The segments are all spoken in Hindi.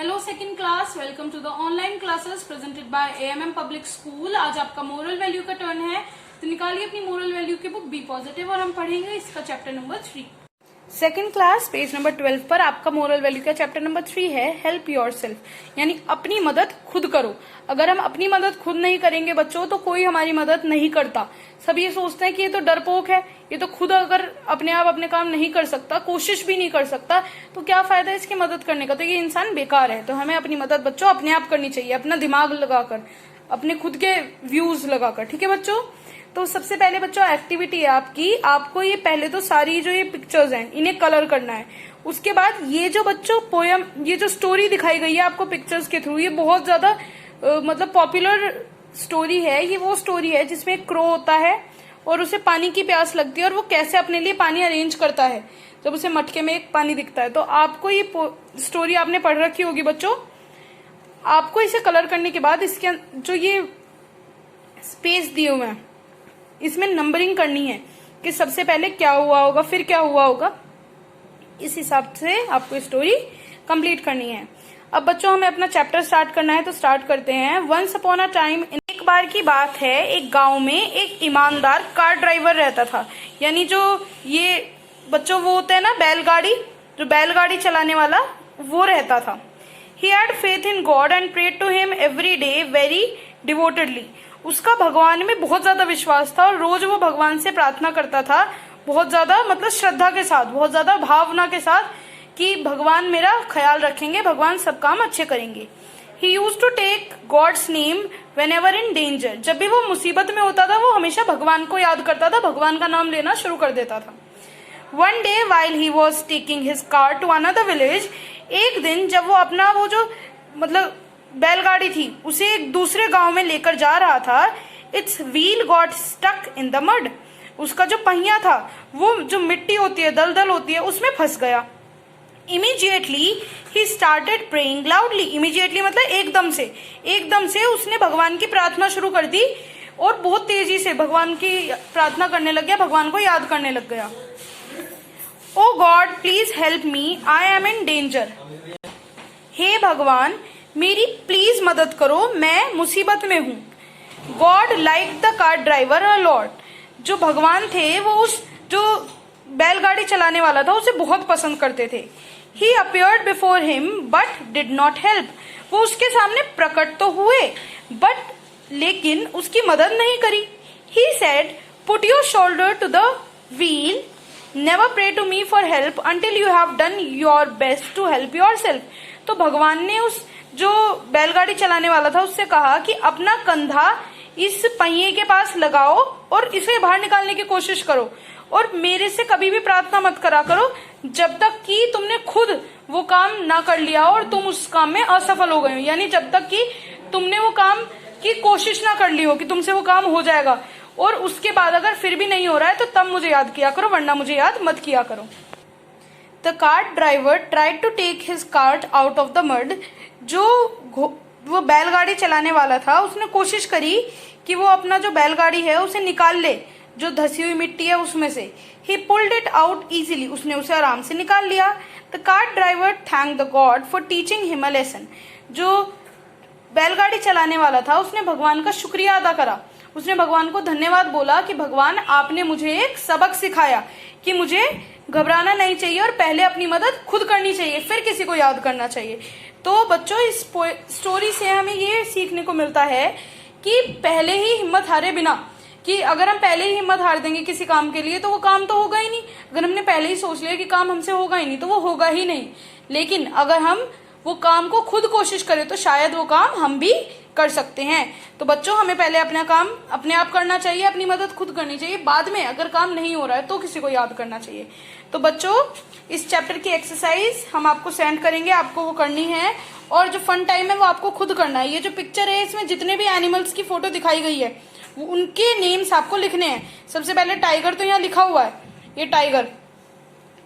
Hello second class, welcome to the online classes presented by AMM public school. आज आपका मोरल वैल्यू का टर्न है, तो निकालिए अपनी मोरल वैल्यू की बुक बी पॉजिटिव और हम पढ़ेंगे इसका chapter number 3। Second class page number 12 पर आपका मोरल वैल्यू का चैप्टर नंबर 3 है हेल्प योरसेल्फ, यानी अपनी मदद खुद करो। अगर हम अपनी मदद खुद नहीं करेंगे बच्चों तो कोई हमारी मदद नहीं करता। सब ये सोचते हैं कि ये तो डरपोक है, ये तो खुद अगर अपने आप अपने काम नहीं कर सकता, कोशिश भी नहीं कर सकता, तो क्या फायदा इसकी मदद करने का, तो ये इंसान बेकार है। तो हमें अपनी मदद बच्चों अपने आप करनी चाहिए, अपना दिमाग लगाकर, अपने खुद के व्यूज लगाकर। ठीक है बच्चों, तो सबसे पहले बच्चों एक्टिविटी है आपकी, आपको ये पहले तो सारी जो ये पिक्चर्स हैं इन्हें कलर करना है। उसके बाद ये जो बच्चों पोयम, ये जो स्टोरी दिखाई गई है आपको पिक्चर्स के थ्रू, ये बहुत ज्यादा मतलब पॉपुलर स्टोरी है। ये वो स्टोरी है जिसमें एक क्रो होता है और उसे पानी की प्यास लगती है और वो कैसे अपने लिए पानी अरेंज करता है जब उसे मटके में एक पानी दिखता है। तो आपको ये स्टोरी आपने पढ़ रखी होगी बच्चों। आपको इसे कलर करने के बाद इसके जो ये स्पेस दिए हुए हैं इसमें नंबरिंग करनी है कि सबसे पहले क्या हुआ होगा, फिर क्या हुआ होगा, इस हिसाब से आपको स्टोरी कंप्लीट करनी है। अब बच्चों हमें अपना चैप्टर स्टार्ट करना है, तो स्टार्ट करते हैं। वंस अपॉन अ टाइम, एक बार की बात है, एक गांव में एक ईमानदार कार ड्राइवर रहता था। यानी जो ये बच्चों वो होते हैं ना बैलगाड़ी, जो बैलगाड़ी चलाने वाला, वो रहता था। He had faith in God and prayed to him every day very devotedly. उसका भगवान में बहुत ज्यादा विश्वास था और रोज वो भगवान से प्रार्थना करता था, बहुत ज्यादा मतलब श्रद्धा के साथ, बहुत ज्यादा भावना के साथ, कि भगवान मेरा ख्याल रखेंगे, भगवान सब काम अच्छे करेंगे। He use to take God's name whenever in danger. जब भी वो मुसीबत में होता था वो हमेशा भगवान को याद करता था, भगवान का नाम लेना शुरू कर देता था। One day while he was taking his car to another village, एक दिन जब वो अपना वो जो मतलब बैलगाड़ी थी उसे एक दूसरे गांव में लेकर जा रहा था, its wheel got stuck in the mud. उसका जो पहिया था वो जो मिट्टी होती है, दलदल होती है, उसमें फंस गया। Immediately he started praying loudly. Immediately मतलब एकदम से उसने भगवान की प्रार्थना शुरू कर दी और बहुत तेजी से भगवान की प्रार्थना करने लग गया, भगवान को याद करने लग गया। Oh God please help me, I am in danger. हे भगवान मेरी प्लीज मदद करो, मैं मुसीबत में हूं। God like the car driver a lot. जो भगवान थे वो उस जो बैलगाड़ी चलाने वाला था उसे बहुत पसंद करते थे। He appeared before him but did not help. वो उसके सामने प्रकट तो हुए बट लेकिन उसकी मदद नहीं करी। He said put your shoulder to the wheel, never pray to me for help until you have done your best to help yourself. तो भगवान ने उस जो बैलगाड़ी चलाने वाला था उससे कहा कि अपना कंधा इस पहिए के पास लगाओ और इसे बाहर निकालने की कोशिश करो और मेरे से कभी भी प्रार्थना मत करा करो जब तक कि तुमने खुद वो काम ना कर लिया और तुम उस काम में असफल हो गए हो। यानी जब तक कि तुमने वो काम की कोशिश ना कर ली हो कि तुमसे वो काम हो जाएगा, और उसके बाद अगर फिर भी नहीं हो रहा है तो तब मुझे याद किया करो, वरना मुझे याद मत किया करो। The cart driver tried to take his cart out of the mud. जो वो बैलगाड़ी चलाने वाला था उसने कोशिश करी कि वो अपना जो बैलगाड़ी है उसे निकाल ले, जो धसी हुई मिट्टी है उसमें से। ही पुल्ड इट आउट इजीली, उसने उसे आराम से निकाल लिया। The cart driver thank the God for teaching him a lesson. जो बैलगाड़ी चलाने वाला था उसने भगवान का शुक्रिया अदा करा, उसने भगवान को धन्यवाद बोला कि भगवान आपने मुझे एक सबक सिखाया कि मुझे घबराना नहीं चाहिए और पहले अपनी मदद खुद करनी चाहिए, फिर किसी को याद करना चाहिए। तो बच्चों इस स्टोरी से हमें ये सीखने को मिलता है कि पहले ही हिम्मत हारे बिना, कि अगर हम पहले ही हिम्मत हार देंगे किसी काम के लिए तो वो काम तो होगा ही नहीं। अगर हमने पहले ही सोच लिया कि काम हमसे होगा ही नहीं तो वो होगा ही नहीं। लेकिन अगर हम वो काम को खुद कोशिश करें तो शायद वो काम हम भी कर सकते हैं। तो बच्चों हमें पहले अपना काम अपने आप करना चाहिए, अपनी मदद खुद करनी चाहिए, बाद में अगर काम नहीं हो रहा है तो किसी को याद करना चाहिए। तो बच्चों इस चैप्टर की एक्सरसाइज हम आपको सेंड करेंगे, आपको वो करनी है, और जो फन टाइम है वो आपको खुद करना है। ये जो पिक्चर है इसमें जितने भी एनिमल्स की फोटो दिखाई गई है वो उनके नेम्स आपको लिखने हैं। सबसे पहले टाइगर तो यहाँ लिखा हुआ है, ये टाइगर,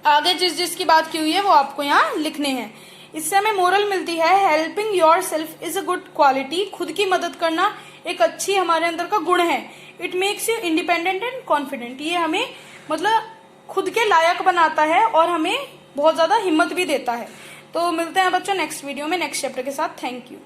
आगे जिस जिसकी बात की हुई है वो आपको यहाँ लिखने हैं। इससे हमें मोरल मिलती है helping your self is a good quality. खुद की मदद करना एक अच्छी हमारे अंदर का गुण है। It makes you independent and confident. ये हमें मतलब खुद के लायक बनाता है और हमें बहुत ज्यादा हिम्मत भी देता है। तो मिलते हैं बच्चों नेक्स्ट वीडियो में नेक्स्ट चैप्टर के साथ। Thank you.